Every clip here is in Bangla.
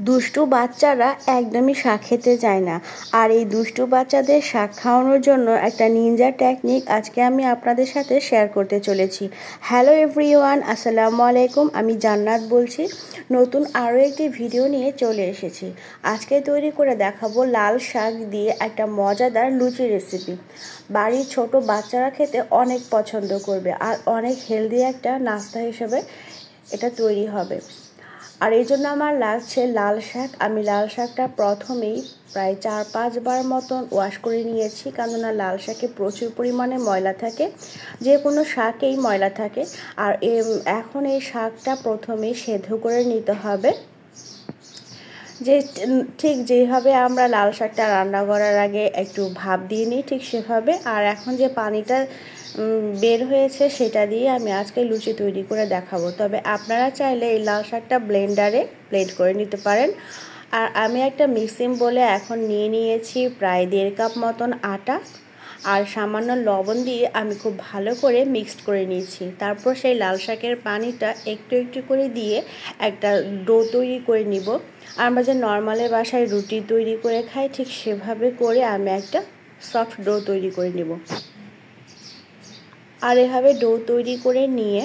দুষ্টু বাচ্চারা একদমই শাক খেতে চায় না। আর এই দুষ্টু বাচ্চাদের শাক খাওয়ানোর জন্য একটা নিনজা টেকনিক আজকে আমি আপনাদের সাথে শেয়ার করতে চলেছি। হ্যালো এভরিওয়ান, আসসালামু আলাইকুম। আমি জান্নাত বলছি। নতুন আরও একটি ভিডিও নিয়ে চলে এসেছি। আজকে তৈরি করে দেখাবো লাল শাক দিয়ে একটা মজাদার লুচি রেসিপি। বাড়ির ছোট বাচ্চারা খেতে অনেক পছন্দ করবে আর অনেক হেলদি একটা নাস্তা হিসেবে এটা তৈরি হবে। আর এই জন্য আমার লাগছে লাল শাক। আমি লাল শাকটা প্রথমেই প্রায় 4-5 বার মতন ওয়াশ করে নিয়েছি, কেননা লাল শাকে প্রচুর পরিমাণে ময়লা থাকে, যে কোনো শাকেই ময়লা থাকে। আর এখন এই শাকটা প্রথমেই সেদ্ধ করে নিতে হবে, যে ঠিক যেভাবে আমরা লাল শাকটা রান্না করার আগে একটু ভাপ দিয়ে নিই ঠিক সেভাবে। আর এখন যে পানিটা বের হয়েছে সেটা দিয়ে আমি আজকে লুচি তৈরি করে দেখাবো। তবে আপনারা চাইলে এই লাল শাকটা ব্লেন্ডারে ব্লেন্ড করে নিতে পারেন। আর আমি একটা মিক্সিং বলে এখন নিয়ে নিয়েছি প্রায় 1.5 কাপ মতন আটা আর সামান্য লবণ দিয়ে আমি খুব ভালো করে মিক্সড করে নিয়েছি। তারপর সেই লাল শাকের পানিটা একটু একটু করে দিয়ে একটা ডো তৈরি করে নিব। আমরা যে নর্মালের বাসায় রুটি তৈরি করে খাই ঠিক সেভাবে করে আমি একটা সফট ডো তৈরি করে নিব। আর এভাবে ডো তৈরি করে নিয়ে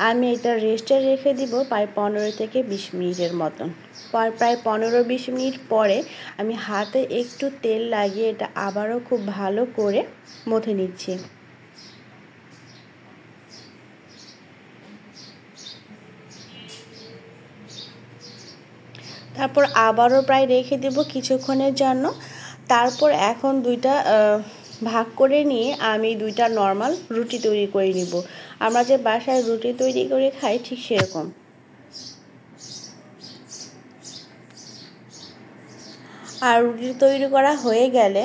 আমি এটা রেস্টে রেখে দিব প্রায় 15 থেকে 20 মিনিটের মতন। প্রায় 15-20 মিনিট পরে আমি হাতে একটু তেল লাগিয়ে এটা আবারও খুব ভালো করে মথে নিচ্ছি। তারপর আবারও প্রায় রেখে দেব কিছুক্ষণের জন্য। তারপর এখন দুইটা ভাগ করে নিয়ে আমি দুইটা নর্মাল রুটি তৈরি করে নিব। আমরা যে বাসায় রুটি তৈরি করে খাই ঠিক সেরকম। আর রুটি তৈরি করা হয়ে গেলে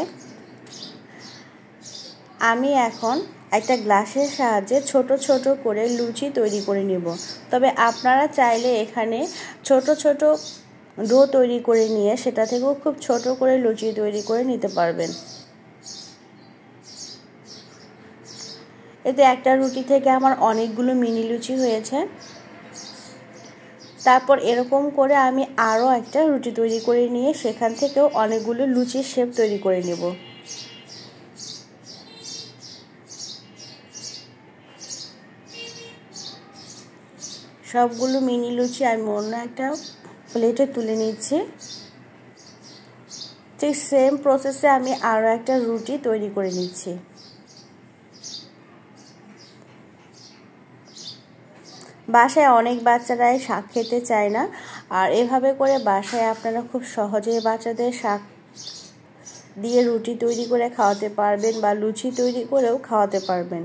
আমি এখন একটা গ্লাসের সাহায্যে ছোট ছোট করে লুচি তৈরি করে নিব। তবে আপনারা চাইলে এখানে ছোট ছোট ডো তৈরি করে নিয়ে সেটা থেকেও খুব ছোট করে লুচি তৈরি করে নিতে পারবেন। এতে একটা রুটি থেকে আমার অনেকগুলো মিনি লুচি হয়েছে। তারপর এরকম করে আমি আরও একটা রুটি তৈরি করে নিয়ে সেখান থেকেও অনেকগুলো লুচির শেপ তৈরি করে নেব। সবগুলো মিনি লুচি আমি অন্য একটা প্লেটে তুলে নিচ্ছি। ঠিক সেম প্রসেসে আমি আরও একটা রুটি তৈরি করে নিচ্ছি। বাসায় অনেক বাচ্চারাই শাক খেতে চায় না, আর এভাবে করে বাসায় আপনারা খুব সহজেই বাচ্চাদের শাক দিয়ে রুটি তৈরি করে খাওয়াতে পারবেন বা লুচি তৈরি করেও খাওয়াতে পারবেন।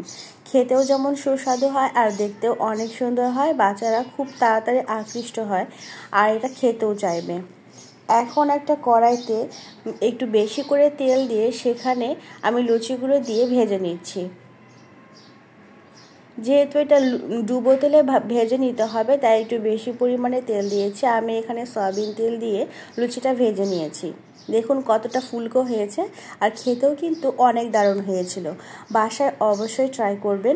খেতেও যেমন সুস্বাদু হয় আর দেখতেও অনেক সুন্দর হয়, বাচ্চারা খুব তাড়াতাড়ি আকৃষ্ট হয় আর এটা খেতেও চাইবে। এখন একটা কড়াইতে একটু বেশি করে তেল দিয়ে সেখানে আমি লুচিগুলো দিয়ে ভেজে নিচ্ছি। যেহেতু এটা ডুবো তেলে ভেজে নিতে হবে তাই একটু বেশি পরিমাণে তেল দিয়েছি। আমি এখানে সয়াবিন তেল দিয়ে লুচিটা ভেজে নিয়েছি। দেখুন কতটা ফুলকো হয়েছে আর খেতেও কিন্তু অনেক দারুণ হয়েছিল। বাসায় অবশ্যই ট্রাই করবেন।